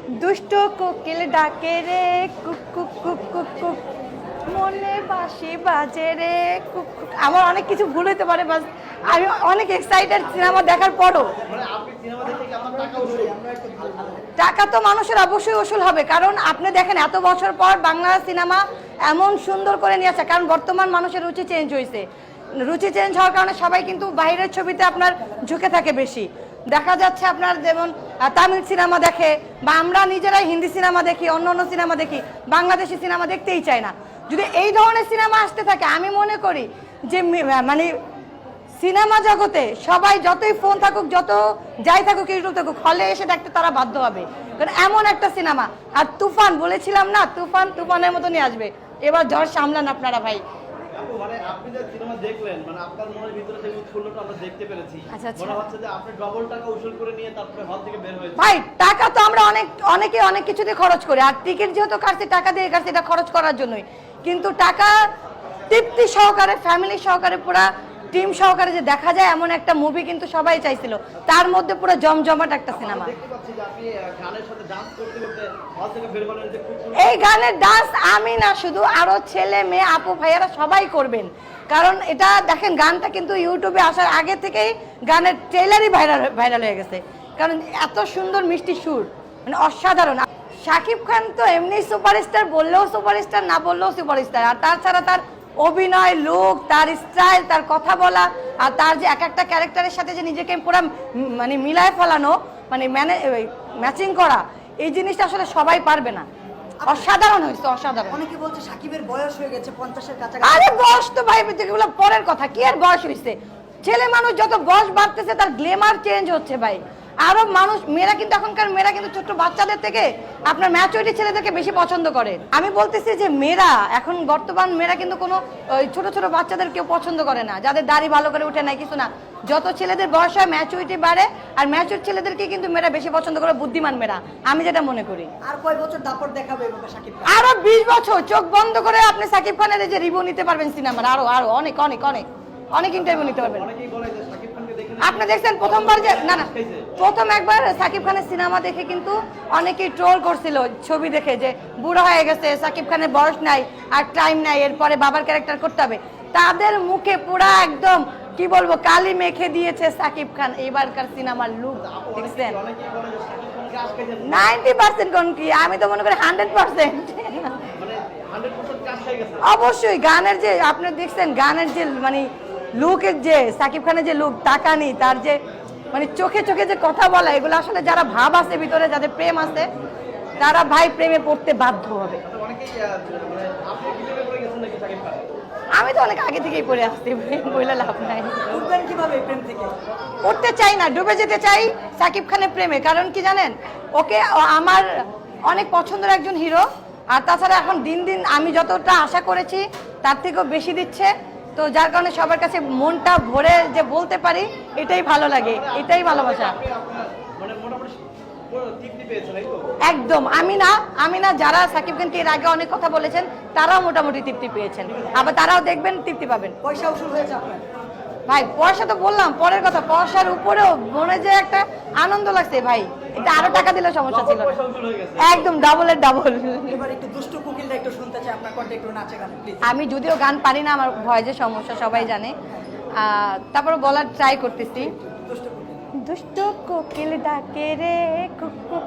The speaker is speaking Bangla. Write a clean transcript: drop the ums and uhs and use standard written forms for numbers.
দুষ্ট কোকিল ডাকে রে cook cook cook cook cook, মনে বাঁশি বাজে রে কুক কুক। আমার অনেক কিছু ভুল হতে পারে, বাস আমি অনেক এক্সাইটেড সিনেমা দেখার পরও। টাকা তো মানুষের অবশ্যই উসুল হবে, কারণ আপনি দেখেন এত বছর পর বাংলা সিনেমা এমন সুন্দর করে নিয়ে আসে, কারণ বর্তমান মানুষের রুচি চেঞ্জ হয়েছে। রুচি চেঞ্জ হওয়ার কারণে সবাই কিন্তু বাইরের ছবিতে আপনার ঝুঁকে থাকে বেশি। দেখা যাচ্ছে আপনার যেমন তামিল সিনেমা দেখে, বা আমরা নিজেরাই হিন্দি সিনেমা দেখি, অন্য অন্য সিনেমা দেখি, বাংলাদেশি সিনেমা দেখতেই চাই না। যদি এই ধরনের সিনেমা আসতে থাকে, আমি মনে করি যে মানে সিনেমা জগতে সবাই যতই ফোন থাকুক, যত যাই থাকুক, ইউটিউব থাকুক, হলে এসে দেখতে তারা বাধ্য হবে, কারণ এমন একটা সিনেমা। আর তুফান বলেছিলাম না, তুফান তুফানের মতনই আসবে। এবার ঝড় সামলান আপনারা ভাই। মানে আপনি যে সিনেমা দেখলেন, মানে আপনার মনের ভিতরে যে উৎফুল্লটা আমরা দেখতে পেরেছি, মনে হচ্ছে যে আপনি ডবল টাকা উসুল করে নিয়ে তারপরে হল থেকে বের হয়েছে। ভাই টাকা তো আমরা অনেকে অনেক কিছুতে খরচ করি, আর টিকিট যেহেতু কাটছি টাকা দিয়ে কাটছি, এটা খরচ করার জন্যই। কিন্তু টাকা তৃপ্তি সহকারে, ফ্যামিলি সহকারে, পুরা টিম সহকারে যে দেখা যায় এমন একটা মুভি কিন্তু সবাই চাইছিল। তার মধ্যে পুরো জমজমাট একটা সিনেমা। দেখতে পাচ্ছি যে আপনি গানের সাথে ডান্স করতে করতে হল থেকে বের হলেন, যে খুব এই গানের ডান্স আমি না, শুধু আরো ছেলে মেয়ে আপু ভাইয়ারা সবাই করবেন, কারণ এটা দেখেন গানটা কিন্তু ইউটিউবে আসার আগে থেকেই গানের ট্রেলারই ভাইরাল হয়ে গেছে, কারণ এত সুন্দর মিষ্টি সুর, মানে অসাধারণ। শাকিব খান তো এমনি সুপারস্টার, বললেও সুপারস্টার, না বললেও সুপারস্টার। আর তাছাড়া তার অভিনয়, লুক, তার স্টাইল, তার কথা বলা, আর তার যে এক একটা ক্যারেক্টারের সাথে যে নিজেকে পুরো মানে মিলায় ফেলানো, মানে ম্যাচিং করা, এই জিনিসটা আসলে সবাই পারবে না। অসাধারণ হয়েছে, অসাধারণ। অনেকে বলছে সাকিবের বয়স হয়ে গেছে 50-এর কাছাকাছি। আরে বয়স তো ভাই এগুলো পরের কথা, কি আর বয়স হয়েছে? ছেলে মানুষ যত বয়স বাড়তেছে তার গ্লেমার চেঞ্জ হচ্ছে ভাই। আরো মানুষ, মেয়েরা কিন্তু এখনকার মেয়েরা কিন্তু ছোট বাচ্চাদের থেকে আপনার ম্যাচুরিটি ছেলেদেরকে বেশি পছন্দ করে। আমি বলতেছি যে মেয়েরা এখন, বর্তমান মেয়েরা কিন্তু কোনো ছোট ছোট বাচ্চাদের কেউ পছন্দ করে না, যাদের দাড়ি ভালো করে উঠে নাই, কিছু না। যত ছেলেদের বয়স হয় ম্যাচুরিটি বাড়ে, আর ম্যাচুর ছেলেদেরকে কিন্তু মেয়েরা বেশি পছন্দ করে, বুদ্ধিমান মেয়েরা, আমি যেটা মনে করি। আর কয় বছর দাপট দেখাবে এভাবে সাকিব খান? আরো 20 বছর চোখ বন্ধ করে আপনি সাকিব খানের যে রিভিউ নিতে পারবেন সিনেমার, আরো আরো অনেক অনেক অনেক অনেক ইন্টারভিউ নিতে পারবেন। অনেকেই বলে যে শাকিব খানকে দেখে আপনি দেখছেন প্রথমবার যে, না না, প্রথম একবার সাকিব খানের সিনেমা দেখে কিন্তু অনেকেই ট্রোল করছিল ছবি দেখে, যে বুড়ো হয়ে গেছে, সাকিব খানের বয়স নাই, আর টাইম নাই, এরপরে বাবার ক্যারেক্টার করতে হবে। তাদের মুখে পুরা একদম কি বলবো কালি মেখে দিয়েছে সাকিব খান এবারকার সিনেমার লুক। দেখছেন অনেকেই বলে যে শাকিব খানকে আজকে যে 90% কোন কি, আমি তো মনে করি 100%। মানে 100% কাজ হয়ে গেছে। অবশ্যই গানের যে আপনি দেখছেন, গানের যে মানে লুকের যে সাকিব খানের যে লুক, তাকানি, তার যে মানে চোখে চোখে যে কথা বলা, এগুলো আসলে যারা ভাব আছে ভিতরে, যাদের প্রেম আছে, তারা ভাই প্রেমে পড়তে বাধ্য হবে। অনেকেই মানে আপনি কি প্রেমে পড়ে গেছেন নাকি শাকিব খান? আমি তো অনেক আগে থেকেই পড়ে আসছি, বলে লাভ নাই। উঠবেন কিভাবে এই প্রেম থেকে? পড়তে চাই না, ডুবে যেতে চাই সাকিব খানের প্রেমে। কারণ কি জানেন, ওকে আমার অনেক পছন্দের একজন হিরো, আর তাছাড়া এখন দিন দিন আমি যতটা আশা করেছি তার থেকেও বেশি দিচ্ছে, তো যার কারণে সবার কাছে মনটা ভরে যে বলতে পারি, এটাই ভালো লাগে, এটাই ভালোবাসা। মানে মোটামুটি তৃপ্তি পেয়েছেন, এই তো? একদম। আমি না যারা সাকিব খানকে এর আগে অনেক কথা বলেছেন, তারাও মোটামুটি তৃপ্তি পেয়েছেন, আবার তারাও দেখবেন তৃপ্তি পাবেন। পয়সা উসুল হয়েছে আপনার? ভাই পয়সা তো বললাম পরের কথা, পয়সার উপরেও মনে যে একটা আনন্দ লাগছে ভাই, এটা আরো টাকা দিলে সমস্যা ছিল না। পয়সা উসুল হয়ে গেছে। একদম ডাবলের ডাবল। এবার একটু দুষ্ট কোকিলটা একটু শুনতে চাই আপনার কণ্ঠে, একটু নাচে গানে প্লিজ। আমি যদিও গান পারি না, আমার ভয়েসের সমস্যা সবাই জানে, তারপরে বলার ট্রাই করতেছি। দুষ্ট কোকিল। দুষ্ট কোকিল ডাকে রে কুক কুক